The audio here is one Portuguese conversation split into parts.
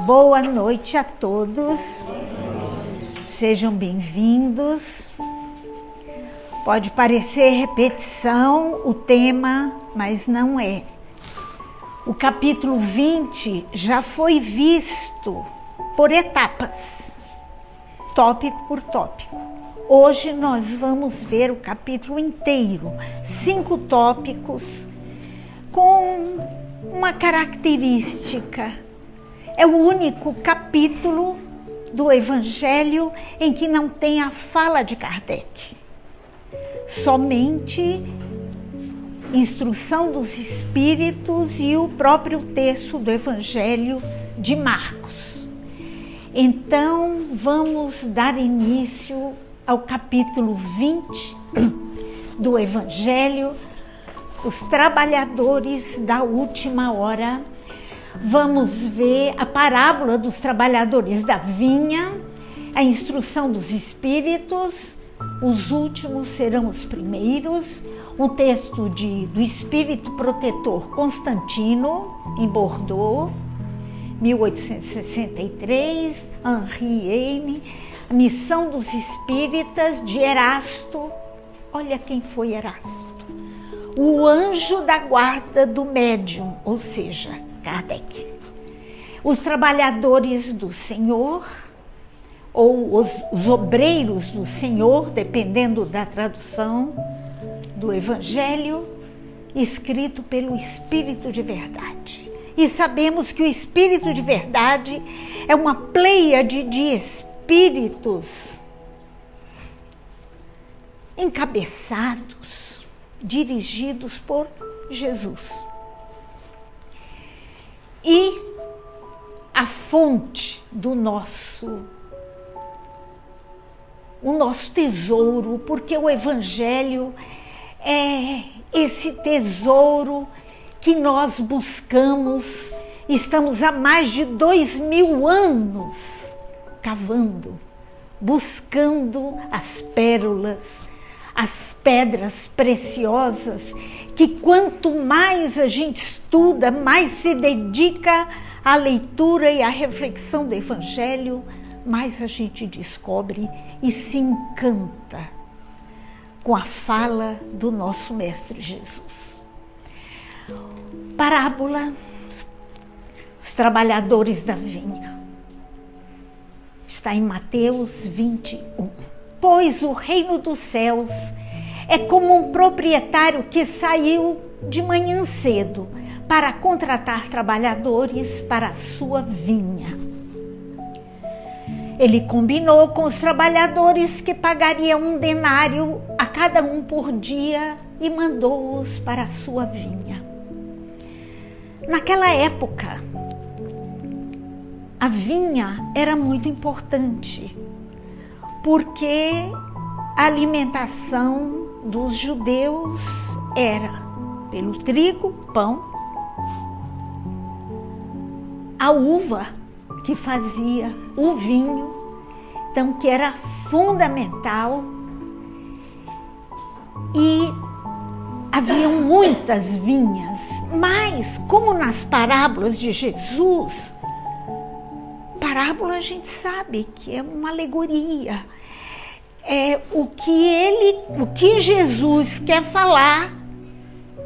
Boa noite a todos, sejam bem-vindos. Pode parecer repetição o tema, mas não é. O capítulo 20 já foi visto por etapas, tópico por tópico. Hoje nós vamos ver o capítulo inteiro, 5 tópicos, com uma característica. É o único capítulo do Evangelho em que não tem a fala de Kardec. Somente instrução dos Espíritos e o próprio texto do Evangelho de Marcos. Então, vamos dar início ao capítulo 20 do Evangelho, os trabalhadores da última hora. Vamos ver a parábola dos trabalhadores da vinha, a instrução dos Espíritos, os últimos serão os primeiros, um texto do Espírito Protetor Constantino, em Bordeaux, 1863, Henri Heine, a missão dos Espíritas de Erasto. Olha quem foi Erasto. O anjo da guarda do médium, ou seja, Kardec. Os trabalhadores do Senhor, ou os obreiros do Senhor, dependendo da tradução do Evangelho, escrito pelo Espírito de Verdade. E sabemos que o Espírito de Verdade é uma pleiade de espíritos encabeçados, dirigidos por Jesus. E a fonte do nosso tesouro, porque o Evangelho é esse tesouro que nós buscamos, estamos há mais de 2000 anos cavando, buscando as pérolas, as pedras preciosas, que quanto mais a gente estuda, mais se dedica à leitura e à reflexão do Evangelho, mais a gente descobre e se encanta com a fala do nosso Mestre Jesus. Parábola, os trabalhadores da vinha. Está em Mateus 21. Pois o reino dos céus é como um proprietário que saiu de manhã cedo para contratar trabalhadores para a sua vinha. Ele combinou com os trabalhadores que pagaria 1 denário a cada um por dia e mandou-os para a sua vinha. Naquela época, a vinha era muito importante, porque a alimentação dos judeus era pelo trigo, pão, a uva que fazia o vinho, então que era fundamental, e haviam muitas vinhas, mas como nas parábolas de Jesus, parábola a gente sabe que é uma alegoria. O que Jesus quer falar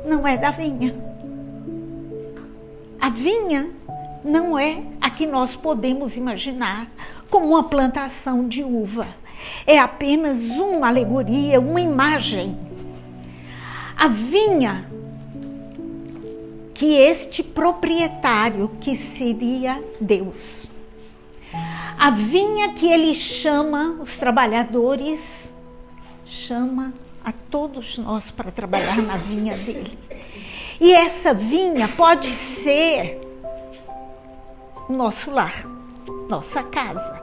não é da vinha. A vinha não é a que nós podemos imaginar como uma plantação de uva. É apenas uma alegoria, uma imagem. A vinha que este proprietário, que seria Deus, a vinha que ele chama os trabalhadores, chama a todos nós para trabalhar na vinha dele. E essa vinha pode ser o nosso lar, nossa casa,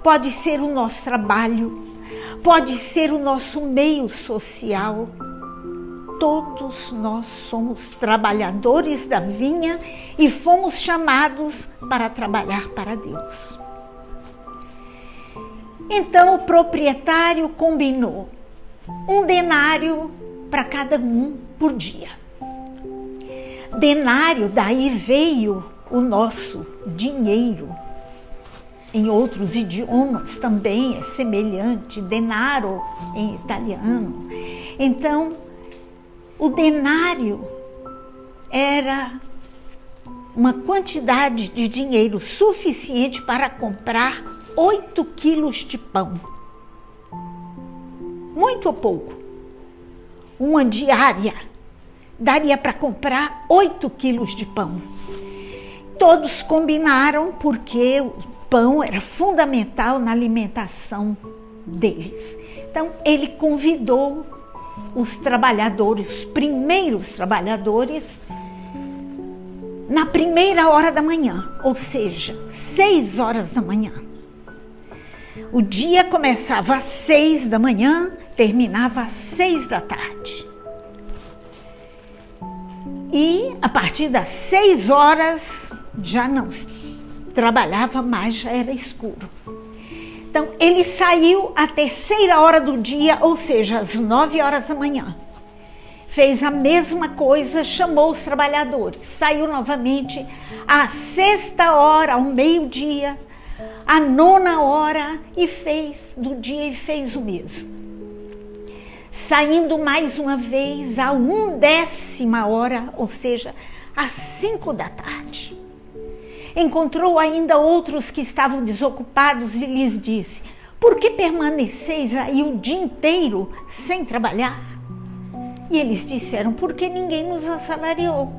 pode ser o nosso trabalho, pode ser o nosso meio social. Todos nós somos trabalhadores da vinha e fomos chamados para trabalhar para Deus. Então o proprietário combinou 1 denário para cada um por dia. Denário, daí veio o nosso dinheiro. Em outros idiomas também é semelhante, denaro em italiano. Então, o denário era uma quantidade de dinheiro suficiente para comprar 8 quilos de pão. Muito ou pouco? Uma diária daria para comprar 8 quilos de pão. Todos combinaram porque o pão era fundamental na alimentação deles. Então, ele convidou os trabalhadores, os primeiros trabalhadores, na primeira hora da manhã, ou seja, 6 horas da manhã. O dia começava às 6 da manhã, terminava às 6 da tarde. E a partir das 6 horas já não trabalhava mais, já era escuro. Então ele saiu à terceira hora do dia, ou seja, às 9 horas da manhã. Fez a mesma coisa, chamou os trabalhadores. Saiu novamente à 6ª hora, ao meio-dia, à 9ª hora e fez o mesmo. Saindo mais uma vez à 1ª hora, ou seja, às 5 da tarde. Encontrou ainda outros que estavam desocupados e lhes disse: por que permaneceis aí o dia inteiro sem trabalhar? E eles disseram: porque ninguém nos assalariou.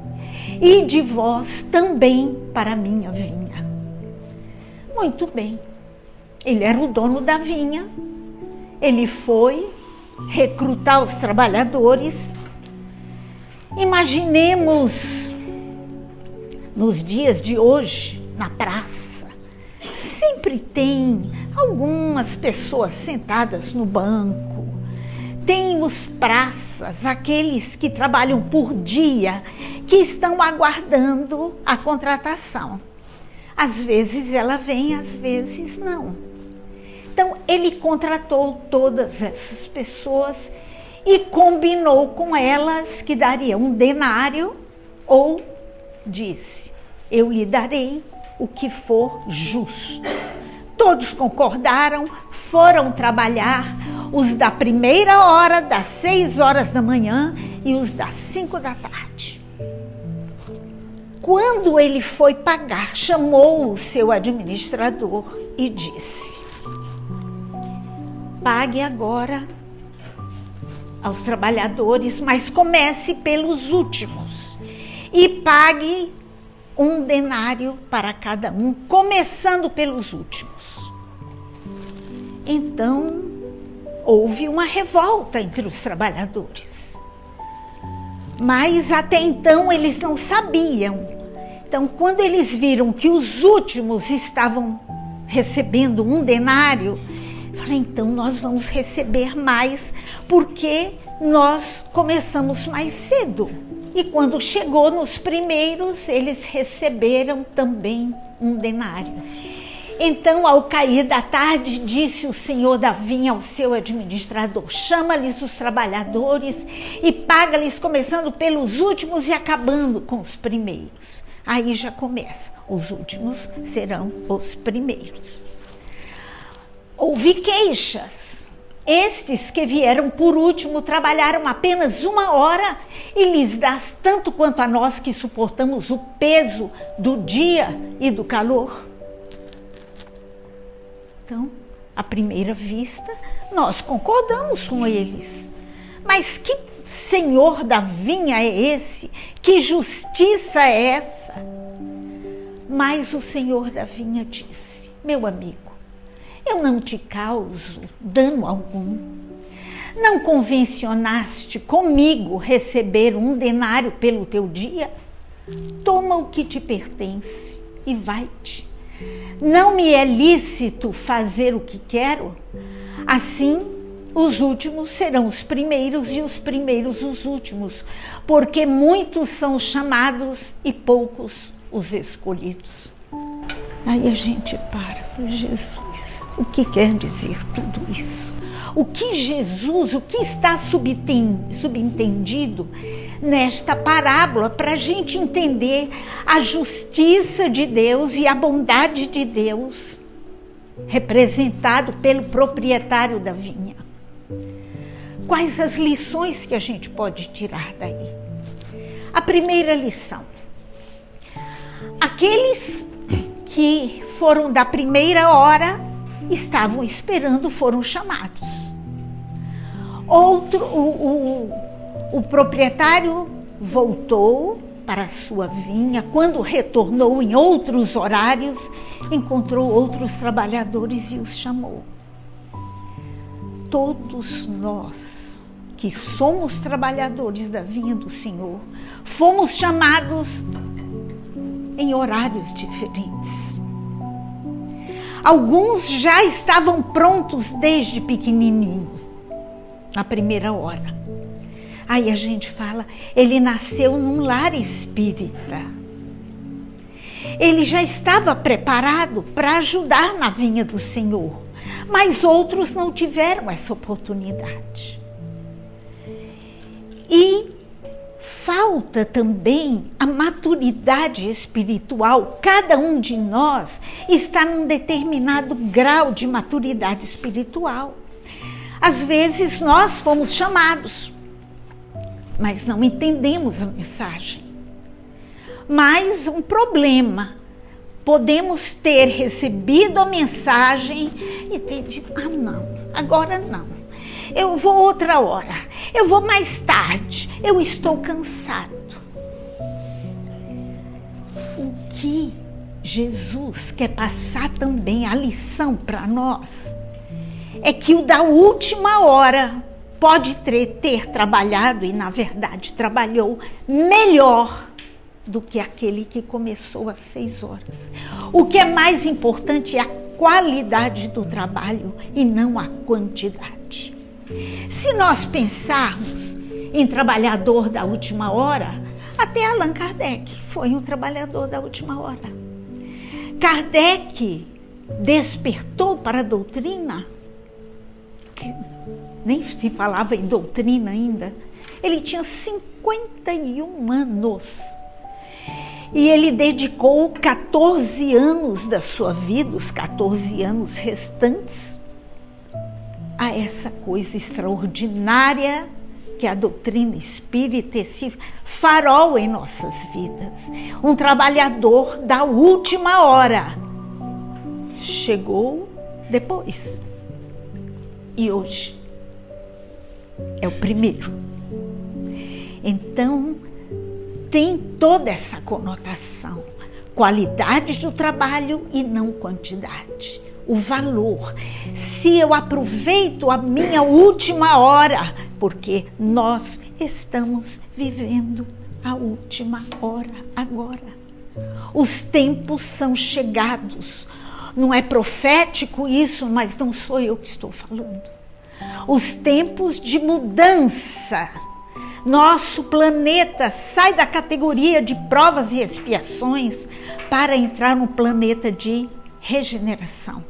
E de vós também para a minha vinha. Muito bem. Ele era o dono da vinha. Ele foi recrutar os trabalhadores. Imaginemos nos dias de hoje, na praça, sempre tem algumas pessoas sentadas no banco. Tem os praças, aqueles que trabalham por dia, que estão aguardando a contratação. Às vezes ela vem, às vezes não. Então ele contratou todas essas pessoas e combinou com elas que daria um denário, ou disse: eu lhe darei o que for justo. Todos concordaram, foram trabalhar, os da primeira hora, das 6 horas da manhã, e os das 5 da tarde. Quando ele foi pagar, chamou o seu administrador e disse: pague agora aos trabalhadores, mas comece pelos últimos e pague um denário para cada um, começando pelos últimos. Então, houve uma revolta entre os trabalhadores. Mas até então eles não sabiam. Então, quando eles viram que os últimos estavam recebendo um denário, falaram: então nós vamos receber mais, porque nós começamos mais cedo. E quando chegou nos primeiros, eles receberam também um denário. Então, ao cair da tarde, disse o senhor da vinha ao seu administrador: chama-lhes os trabalhadores e paga-lhes começando pelos últimos e acabando com os primeiros. Aí já começa: os últimos serão os primeiros. Houve queixas. Estes que vieram por último trabalharam apenas 1 hora e lhes dás tanto quanto a nós que suportamos o peso do dia e do calor. Então, à primeira vista, nós concordamos com eles. Mas que senhor da vinha é esse? Que justiça é essa? Mas o senhor da vinha disse: meu amigo, eu não te causo dano algum. Não convencionaste comigo receber um denário pelo teu dia? Toma o que te pertence e vai-te. Não me é lícito fazer o que quero? Assim, os últimos serão os primeiros e os primeiros os últimos, porque muitos são chamados e poucos os escolhidos. Aí a gente para: Jesus, o que quer dizer tudo isso? O que Jesus, o que está subentendido nesta parábola para a gente entender a justiça de Deus e a bondade de Deus, representado pelo proprietário da vinha. Quais as lições que a gente pode tirar daí? A primeira lição: aqueles que foram da primeira hora estavam esperando, foram chamados. O proprietário voltou para a sua vinha. Quando retornou em outros horários, encontrou outros trabalhadores e os chamou. Todos nós que somos trabalhadores da vinha do Senhor, fomos chamados em horários diferentes. Alguns já estavam prontos desde pequenininho, na primeira hora. Aí a gente fala, ele nasceu num lar espírita. Ele já estava preparado para ajudar na vinha do Senhor, mas outros não tiveram essa oportunidade. E falta também a maturidade espiritual. Cada um de nós está num determinado grau de maturidade espiritual. Às vezes nós fomos chamados, mas não entendemos a mensagem. Mas um problema, podemos ter recebido a mensagem e ter dito, não, agora não. Eu vou outra hora, eu vou mais tarde, eu estou cansado. O que Jesus quer passar também, a lição para nós, é que o da última hora pode ter trabalhado, e na verdade trabalhou melhor do que aquele que começou às 6 horas. O que é mais importante é a qualidade do trabalho e não a quantidade. Se nós pensarmos em trabalhador da última hora, até Allan Kardec foi um trabalhador da última hora. Kardec despertou para a doutrina, que nem se falava em doutrina ainda. Ele tinha 51 anos. E ele dedicou 14 anos da sua vida, os 14 anos restantes, a essa coisa extraordinária que é a doutrina espírita, esse farol em nossas vidas. Um trabalhador da última hora chegou depois. E hoje é o primeiro. Então, tem toda essa conotação. Qualidade do trabalho e não quantidade. O valor. Se eu aproveito a minha última hora, porque nós estamos vivendo a última hora agora. Os tempos são chegados. Não é profético isso, mas não sou eu que estou falando. Os tempos de mudança. Nosso planeta sai da categoria de provas e expiações para entrar no planeta de regeneração.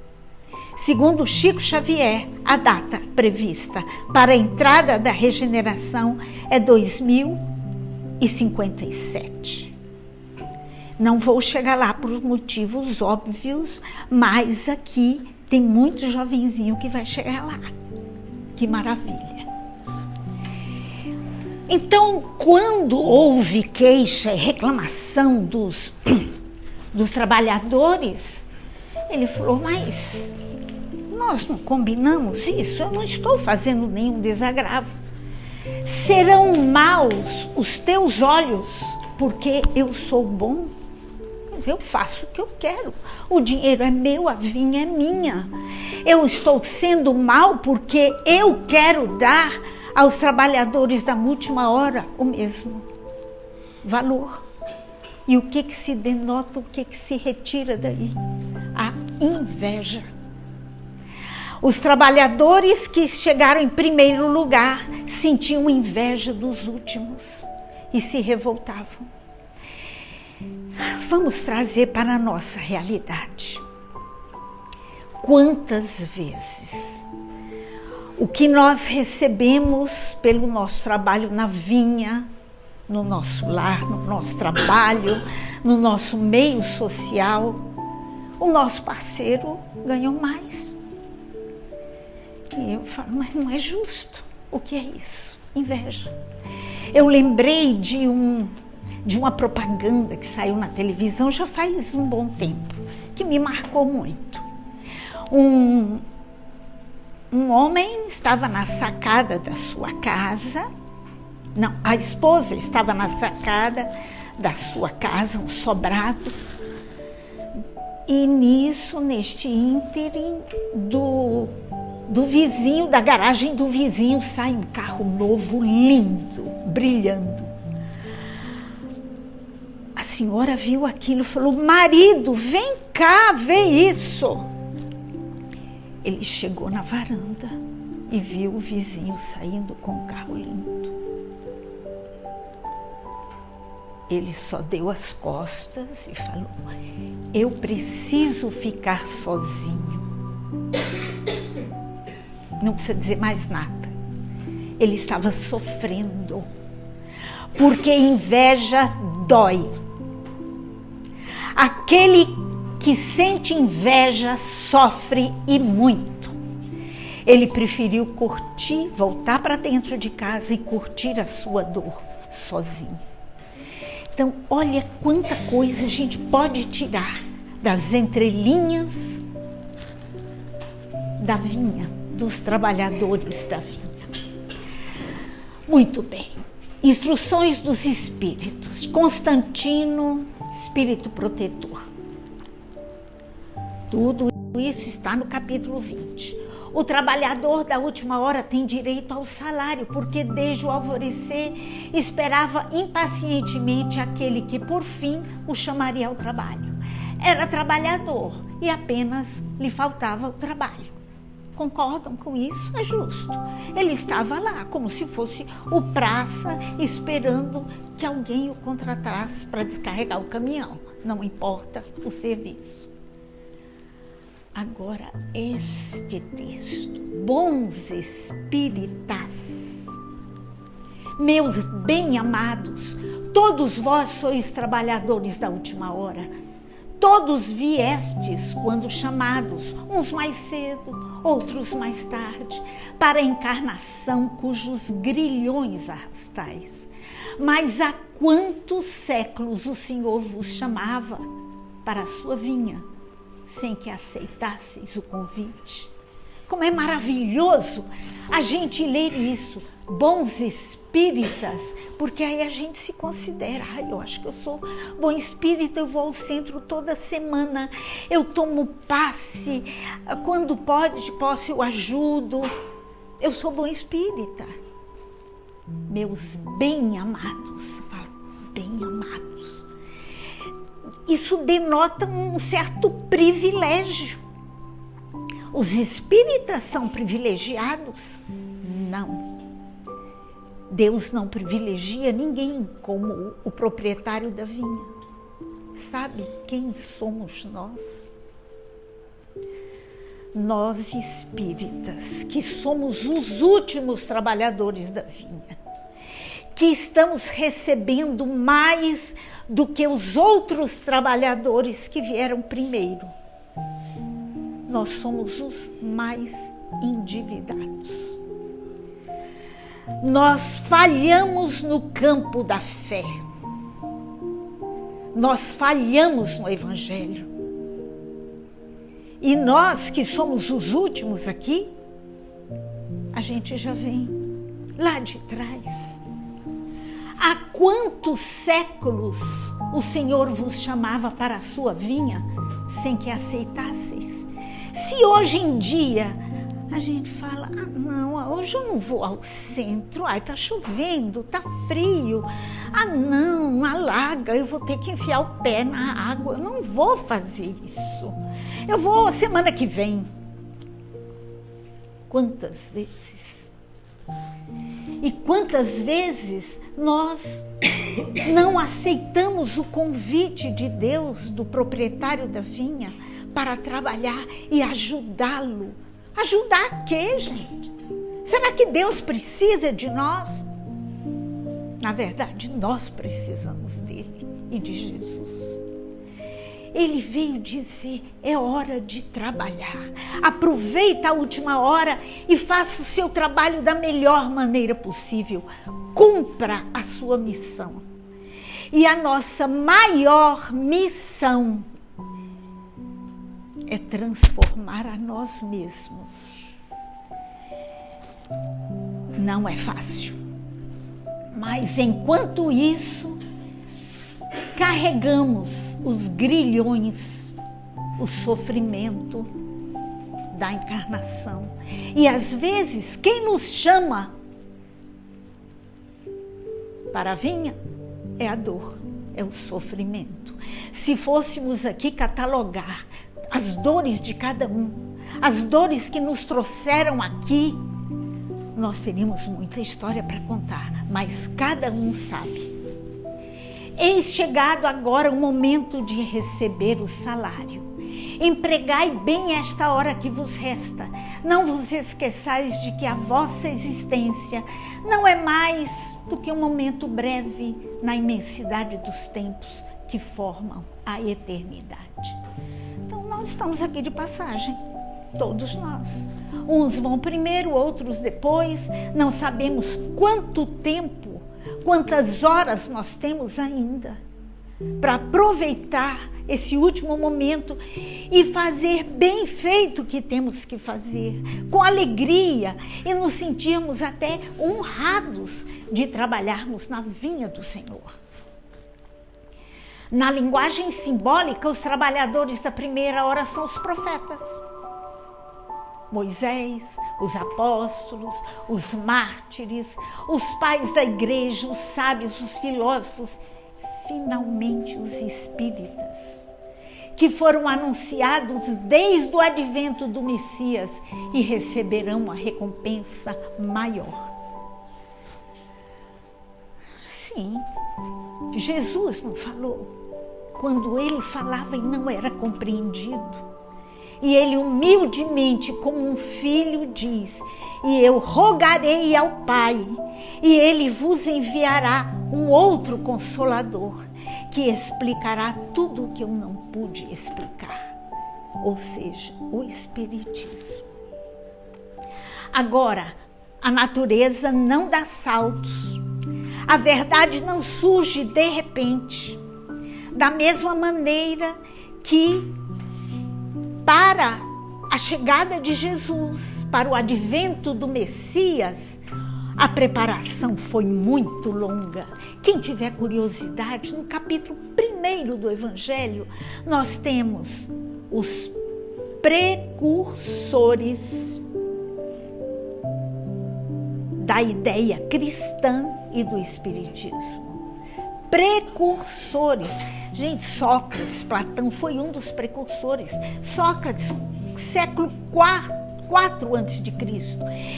Segundo Chico Xavier, a data prevista para a entrada da regeneração é 2057. Não vou chegar lá por motivos óbvios, mas aqui tem muito jovenzinho que vai chegar lá. Que maravilha! Então, quando houve queixa e reclamação dos trabalhadores, ele falou, mas nós não combinamos isso, eu não estou fazendo nenhum desagravo. Serão maus os teus olhos, porque eu sou bom? Eu faço o que eu quero, o dinheiro é meu, a vinha é minha. Eu estou sendo mal porque eu quero dar aos trabalhadores da última hora o mesmo valor. E o que se denota, o que se retira daí? A inveja. Os trabalhadores que chegaram em primeiro lugar sentiam inveja dos últimos e se revoltavam. Vamos trazer para a nossa realidade. Quantas vezes o que nós recebemos pelo nosso trabalho na vinha no nosso lar, no nosso trabalho, no nosso meio social, o nosso parceiro ganhou mais. E eu falo, mas não é justo. O que é isso? Inveja. Eu lembrei de uma propaganda que saiu na televisão já faz um bom tempo, que me marcou muito. Um homem estava na sacada da sua casa, não, a esposa estava na sacada da sua casa, um sobrado, e neste ínterim do vizinho, da garagem do vizinho, sai um carro novo, lindo, brilhando. A senhora viu aquilo e falou, marido, vem cá, vê isso. Ele chegou na varanda e viu o vizinho saindo com um carro lindo. Ele só deu as costas e falou, eu preciso ficar sozinho. Não precisa dizer mais nada. Ele estava sofrendo, porque inveja dói. Aquele que sente inveja sofre e muito. Ele preferiu voltar para dentro de casa e curtir a sua dor sozinho. Então, olha quanta coisa a gente pode tirar das entrelinhas da vinha, dos trabalhadores da vinha. Muito bem. Instruções dos espíritos. Constantino, espírito protetor. Tudo isso está no capítulo 20. O trabalhador da última hora tem direito ao salário, porque desde o alvorecer esperava impacientemente aquele que por fim o chamaria ao trabalho. Era trabalhador e apenas lhe faltava o trabalho. Concordam com isso? É justo. Ele estava lá como se fosse o praça esperando que alguém o contratasse para descarregar o caminhão. Não importa o serviço. Agora, este texto, bons espíritas, meus bem-amados, todos vós sois trabalhadores da última hora, todos viestes quando chamados, uns mais cedo, outros mais tarde, para a encarnação cujos grilhões arrastais. Mas há quantos séculos o Senhor vos chamava para a sua vinha, sem que aceitasseis o convite? Como é maravilhoso a gente ler isso, bons espíritas, porque aí a gente se considera, eu acho que eu sou bom espírita, eu vou ao centro toda semana, eu tomo passe, quando posso eu ajudo, eu sou bom espírita. Meus bem-amados, bem-amados, isso denota um certo privilégio. Os espíritas são privilegiados? Não. Deus não privilegia ninguém como o proprietário da vinha. Sabe quem somos nós? Nós espíritas, que somos os últimos trabalhadores da vinha, que estamos recebendo mais do que os outros trabalhadores que vieram primeiro. Nós somos os mais endividados. Nós falhamos no campo da fé. Nós falhamos no Evangelho. E nós que somos os últimos aqui, a gente já vem lá de trás. Há quantos séculos o Senhor vos chamava para a sua vinha sem que aceitasseis? Se hoje em dia a gente fala, não, hoje eu não vou ao centro, tá chovendo, tá frio, não, alaga, eu vou ter que enfiar o pé na água, eu não vou fazer isso, eu vou semana que vem. Quantas vezes? E quantas vezes nós não aceitamos o convite de Deus, do proprietário da vinha, para trabalhar e ajudá-lo? Ajudar a quê, gente? Será que Deus precisa de nós? Na verdade, nós precisamos dele e de Jesus. Ele veio dizer, é hora de trabalhar. Aproveita a última hora e faça o seu trabalho da melhor maneira possível. Cumpra a sua missão. E a nossa maior missão é transformar a nós mesmos. Não é fácil. Mas enquanto isso, carregamos os grilhões, o sofrimento da encarnação. E às vezes, quem nos chama para a vinha é a dor, é o sofrimento. Se fôssemos aqui catalogar as dores de cada um, as dores que nos trouxeram aqui, nós teríamos muita história para contar, mas cada um sabe. Eis chegado agora o momento de receber o salário. Empregai bem esta hora que vos resta. Não vos esqueçais de que a vossa existência não é mais do que um momento breve na imensidade dos tempos que formam a eternidade. Então nós estamos aqui de passagem, todos nós. Uns vão primeiro, outros depois. Não sabemos quanto tempo, quantas horas nós temos ainda para aproveitar esse último momento e fazer bem feito o que temos que fazer, com alegria, e nos sentirmos até honrados de trabalharmos na vinha do Senhor. Na linguagem simbólica, os trabalhadores da primeira hora são os profetas. Moisés, os apóstolos, os mártires, os pais da igreja, os sábios, os filósofos, finalmente os espíritas, que foram anunciados desde o advento do Messias e receberão uma recompensa maior. Sim, Jesus não falou. Quando ele falava e não era compreendido. E ele humildemente, como um filho, diz: e eu rogarei ao Pai, e ele vos enviará um outro Consolador, que explicará tudo o que eu não pude explicar. Ou seja, o Espiritismo. Agora, a natureza não dá saltos. A verdade não surge de repente. Da mesma maneira que para a chegada de Jesus, para o advento do Messias, a preparação foi muito longa. Quem tiver curiosidade, no capítulo 1 do Evangelho, nós temos os precursores da ideia cristã e do Espiritismo. Precursores. Gente, Sócrates, Platão foi um dos precursores. Sócrates, século IV a.C.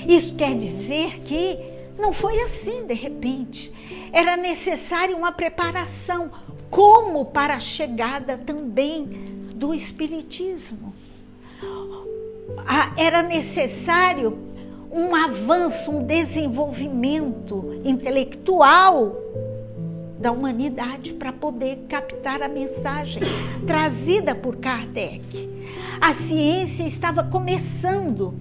Isso quer dizer que não foi assim de repente. Era necessária uma preparação, como para a chegada também do Espiritismo. Era necessário um avanço, um desenvolvimento intelectual da humanidade para poder captar a mensagem trazida por Kardec. A ciência estava começando,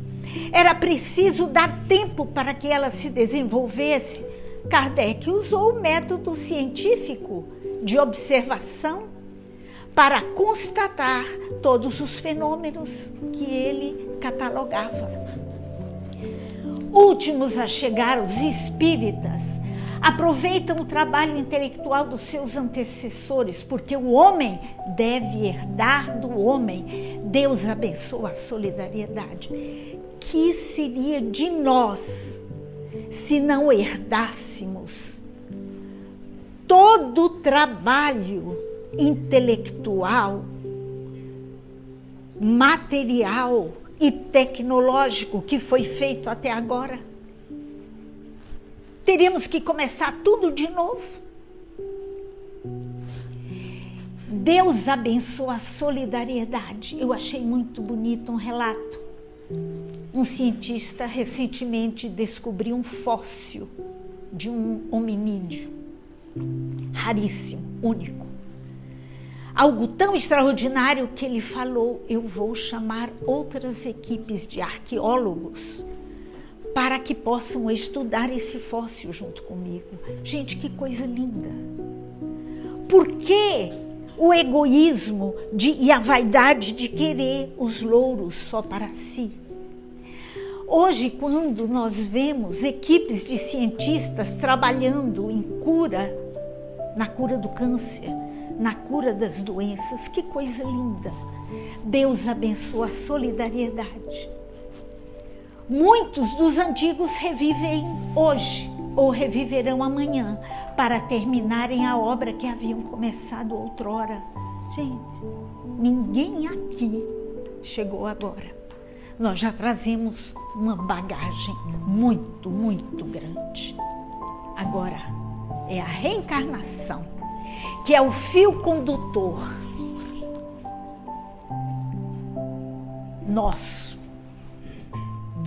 era preciso dar tempo para que ela se desenvolvesse. Kardec usou o método científico de observação para constatar todos os fenômenos que ele catalogava. Últimos a chegar, os espíritas aproveitam o trabalho intelectual dos seus antecessores, porque o homem deve herdar do homem. Deus abençoa a solidariedade. Que seria de nós se não herdássemos todo o trabalho intelectual, material e tecnológico que foi feito até agora? Teríamos que começar tudo de novo. Deus abençoa a solidariedade. Eu achei muito bonito um relato. Um cientista recentemente descobriu um fóssil de um hominídeo raríssimo, único. Algo tão extraordinário que ele falou: eu vou chamar outras equipes de arqueólogos para que possam estudar esse fóssil junto comigo. Gente, que coisa linda! Por que o egoísmo e a vaidade de querer os louros só para si? Hoje, quando nós vemos equipes de cientistas trabalhando em cura, na cura do câncer, na cura das doenças, que coisa linda! Deus abençoa a solidariedade. Muitos dos antigos revivem hoje ou reviverão amanhã para terminarem a obra que haviam começado outrora. Gente, ninguém aqui chegou agora. Nós já trazemos uma bagagem muito, muito grande. Agora é a reencarnação, que é o fio condutor nosso,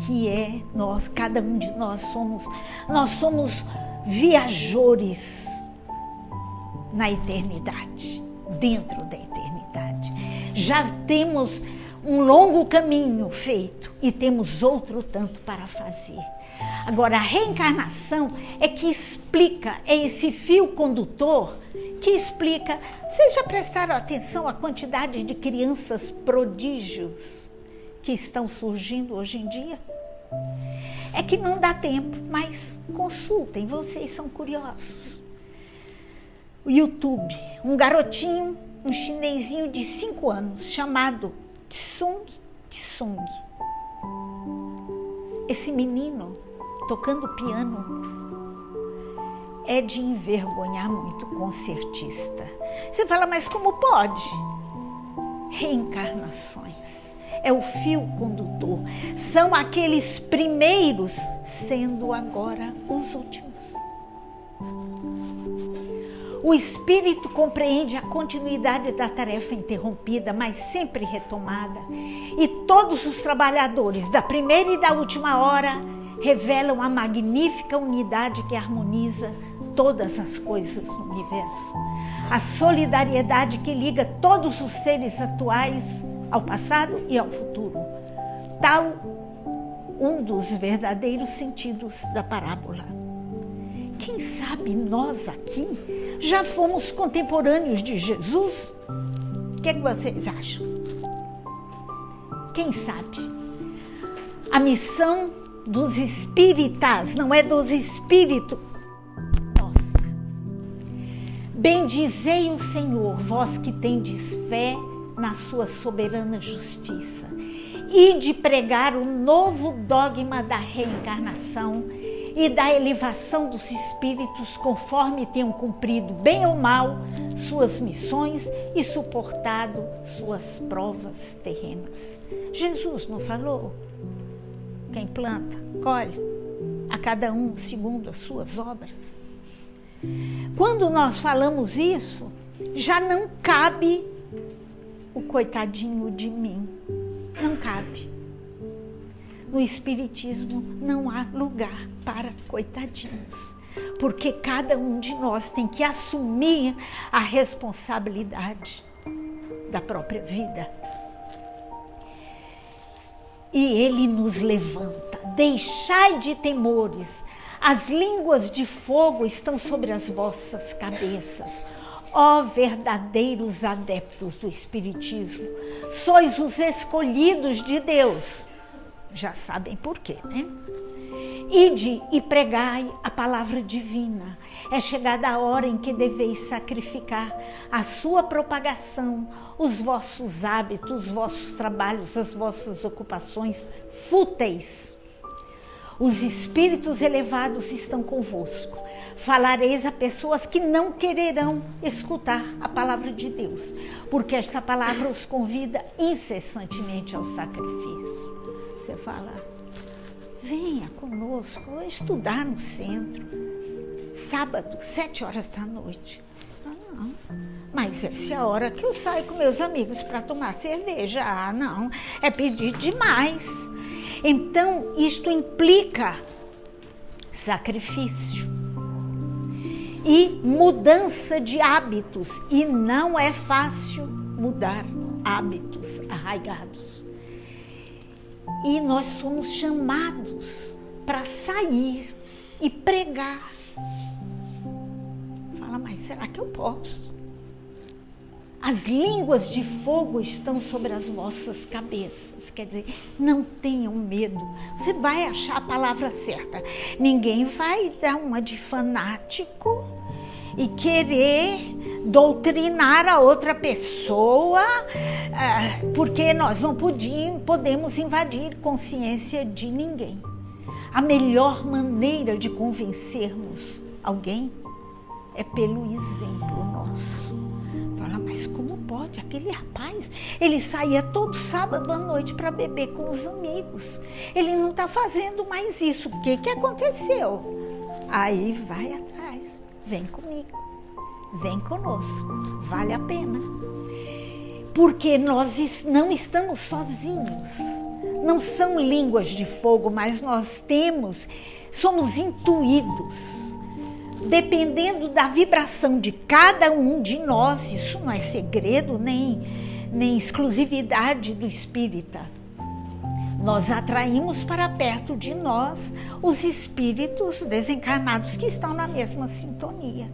que é nós, cada um de nós somos viajores na eternidade, dentro da eternidade. Já temos um longo caminho feito e temos outro tanto para fazer. Agora, a reencarnação é que explica, é esse fio condutor que explica. Vocês já prestaram atenção à quantidade de crianças prodígios que estão surgindo hoje em dia? É que não dá tempo, mas consultem, vocês são curiosos. O YouTube, um garotinho, um chinesinho de 5 anos, chamado Tsung. Esse menino tocando piano é de envergonhar muito concertista. Você fala, mas como pode? Reencarnações. É o fio condutor. São aqueles primeiros sendo agora os últimos. O espírito compreende a continuidade da tarefa interrompida, mas sempre retomada. E todos os trabalhadores da primeira e da última hora revelam a magnífica unidade que harmoniza todas as coisas no universo. A solidariedade que liga todos os seres atuais ao passado e ao futuro. Tal um dos verdadeiros sentidos da parábola. Quem sabe nós aqui já fomos contemporâneos de Jesus? O que vocês acham? Quem sabe? A missão dos espíritas, não é dos espíritos. Nossa. Bendizei o Senhor, vós que tendes fé na sua soberana justiça, e de pregar o novo dogma da reencarnação e da elevação dos espíritos conforme tenham cumprido, bem ou mal, suas missões e suportado suas provas terrenas. Jesus não falou? Quem planta, colhe, a cada um segundo as suas obras. Quando nós falamos isso, já não cabe o coitadinho de mim. Não cabe. No Espiritismo não há lugar para coitadinhos, porque cada um de nós tem que assumir a responsabilidade da própria vida. E Ele nos levanta. Deixai de temores, as línguas de fogo estão sobre as vossas cabeças. Ó verdadeiros adeptos do Espiritismo, sois os escolhidos de Deus. Já sabem por quê, né? Ide e pregai a palavra divina. É chegada a hora em que deveis sacrificar a sua propagação, os vossos hábitos, os vossos trabalhos, as vossas ocupações fúteis. Os espíritos elevados estão convosco. Falareis a pessoas que não quererão escutar a palavra de Deus, porque esta palavra os convida incessantemente ao sacrifício. Você fala, venha conosco estudar no centro, sábado, 19h. Não, mas essa é a hora que eu saio com meus amigos para tomar cerveja. Ah, não, é pedir demais. Então, isto implica sacrifício. e mudança de hábitos. E não é fácil mudar hábitos arraigados. E nós somos chamados para sair e pregar. Fala, mas será que eu posso? As línguas de fogo estão sobre as vossas cabeças. Quer dizer, não tenham medo. Você vai achar a palavra certa. Ninguém vai dar uma de fanático e querer doutrinar a outra pessoa, porque nós não podemos invadir consciência de ninguém. A melhor maneira de convencermos alguém é pelo exemplo nosso. Fala, mas como pode? Aquele rapaz, ele saía todo sábado à noite para beber com os amigos. Ele não está fazendo mais isso. O que aconteceu? Aí vai atrás. Vem comigo. Vem conosco. Vale a pena. Porque nós não estamos sozinhos. Não são línguas de fogo, mas nós somos intuídos. Dependendo da vibração de cada um de nós, isso não é segredo nem exclusividade do espírita. Nós atraímos para perto de nós os espíritos desencarnados que estão na mesma sintonia.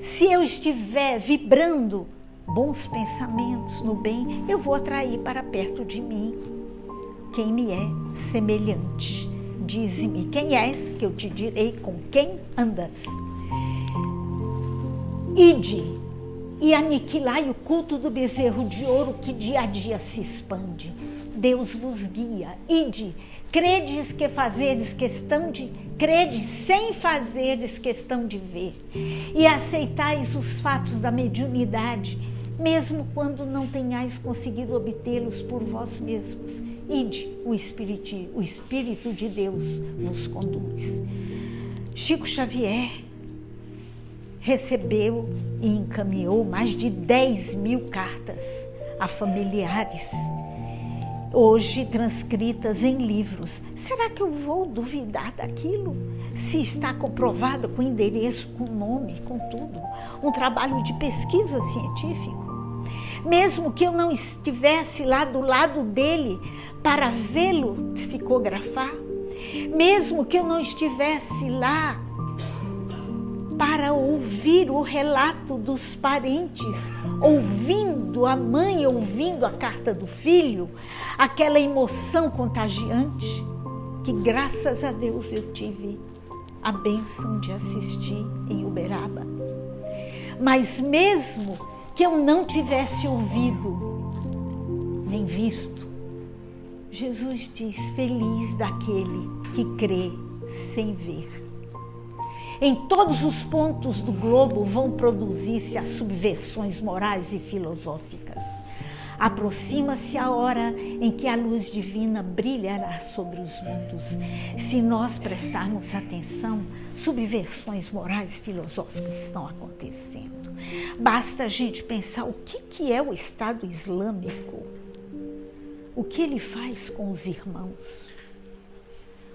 Se eu estiver vibrando bons pensamentos no bem, eu vou atrair para perto de mim quem me é semelhante. Dize-me quem és, que eu te direi com quem andas. Ide e aniquilai o culto do bezerro de ouro que dia a dia se expande. Deus vos guia. Ide, credes que fazerdes questão de... Credes sem fazerdes questão de ver. E aceitais os fatos da mediunidade, mesmo quando não tenhais conseguido obtê-los por vós mesmos. Ide, o Espírito de Deus vos conduz. Chico Xavier recebeu e encaminhou mais de 10.000 cartas a familiares, hoje transcritas em livros. Será que eu vou duvidar daquilo? Se está comprovado com endereço, com nome, com tudo. Um trabalho de pesquisa científico. Mesmo que eu não estivesse lá do lado dele para vê-lo psicografar, mesmo que eu não estivesse lá para ouvir o relato dos parentes, ouvindo a mãe, ouvindo a carta do filho, aquela emoção contagiante, que graças a Deus eu tive a bênção de assistir em Uberaba. Mas mesmo que eu não tivesse ouvido, nem visto, Jesus diz, feliz daquele que crê sem ver. Em todos os pontos do globo vão produzir-se as subversões morais e filosóficas. Aproxima-se a hora em que a luz divina brilhará sobre os mundos. Se nós prestarmos atenção, subversões morais e filosóficas estão acontecendo. Basta a gente pensar o que é o Estado Islâmico, o que ele faz com os irmãos.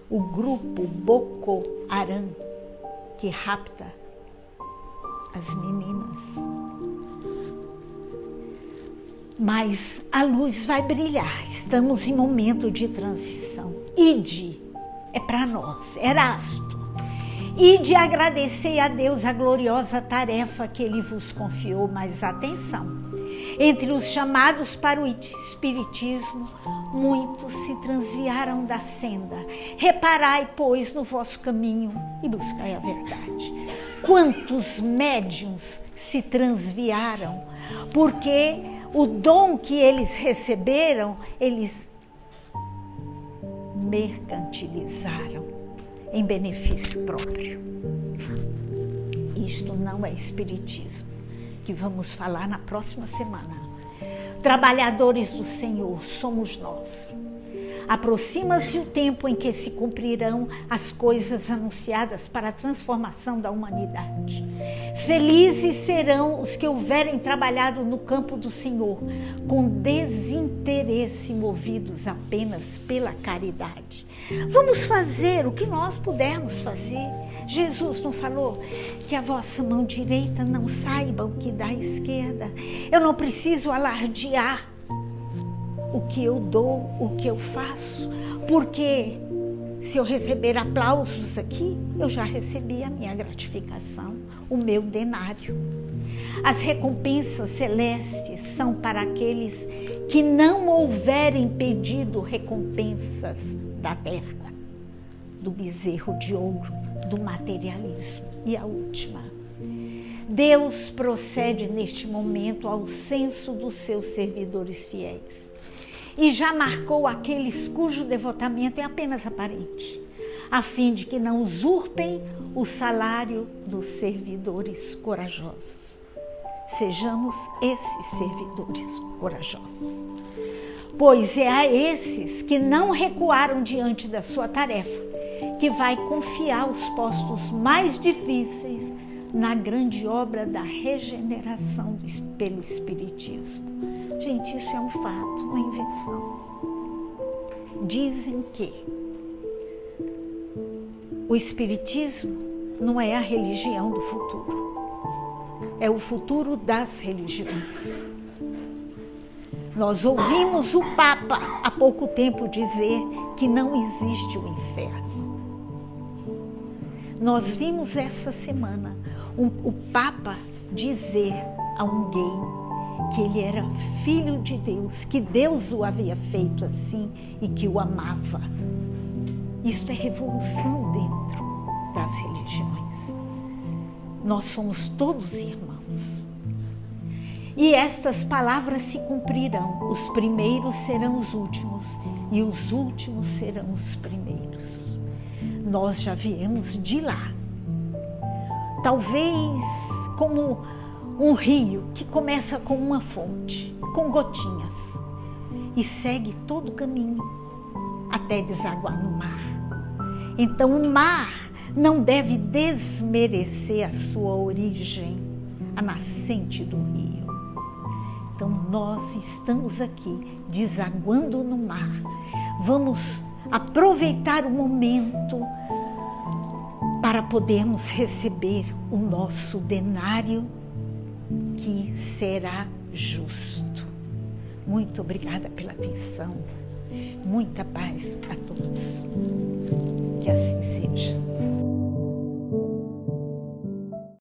O grupo Boko Haram, que rapta as meninas. Mas a luz vai brilhar, estamos em momento de transição. Ide é para nós, Erasto. Ide agradecer a Deus a gloriosa tarefa que Ele vos confiou, mas atenção, entre os chamados para o espiritismo, muitos se transviaram da senda. Reparai, pois, no vosso caminho e buscai a verdade. Quantos médiuns se transviaram, porque o dom que eles receberam, eles mercantilizaram em benefício próprio. Isto não é espiritismo, que vamos falar na próxima semana. Trabalhadores do Senhor somos nós. Aproxima-se o tempo em que se cumprirão as coisas anunciadas para a transformação da humanidade. Felizes serão os que houverem trabalhado no campo do Senhor, com desinteresse, movidos apenas pela caridade. Vamos fazer o que nós pudermos fazer. Jesus não falou que a vossa mão direita não saiba o que dá à esquerda. Eu não preciso alardear o que eu dou, o que eu faço, porque se eu receber aplausos aqui, eu já recebi a minha gratificação, o meu denário. As recompensas celestes são para aqueles que não houverem pedido recompensas da terra, do bezerro de ouro, do materialismo. E a última, Deus procede neste momento ao censo dos seus servidores fiéis e já marcou aqueles cujo devotamento é apenas aparente, a fim de que não usurpem o salário dos servidores corajosos. Sejamos esses servidores corajosos, pois é a esses que não recuaram diante da sua tarefa que vai confiar os postos mais difíceis na grande obra da regeneração pelo Espiritismo. Gente, isso é um fato, uma invenção. Dizem que o Espiritismo não é a religião do futuro, é o futuro das religiões. Nós ouvimos o Papa há pouco tempo dizer que não existe o inferno. Nós vimos essa semana o Papa dizer a um gay que ele era filho de Deus, que Deus o havia feito assim e que o amava. Isso é revolução dentro das religiões. Nós somos todos irmãos. E estas palavras se cumprirão. Os primeiros serão os últimos e os últimos serão os primeiros. Nós já viemos de lá. Talvez como um rio que começa com uma fonte, com gotinhas, e segue todo o caminho até desaguar no mar. Então o mar não deve desmerecer a sua origem, a nascente do rio. Então nós estamos aqui desaguando no mar. Vamos aproveitar o momento para podermos receber o nosso denário, que será justo. Muito obrigada pela atenção. Muita paz a todos. Que assim seja.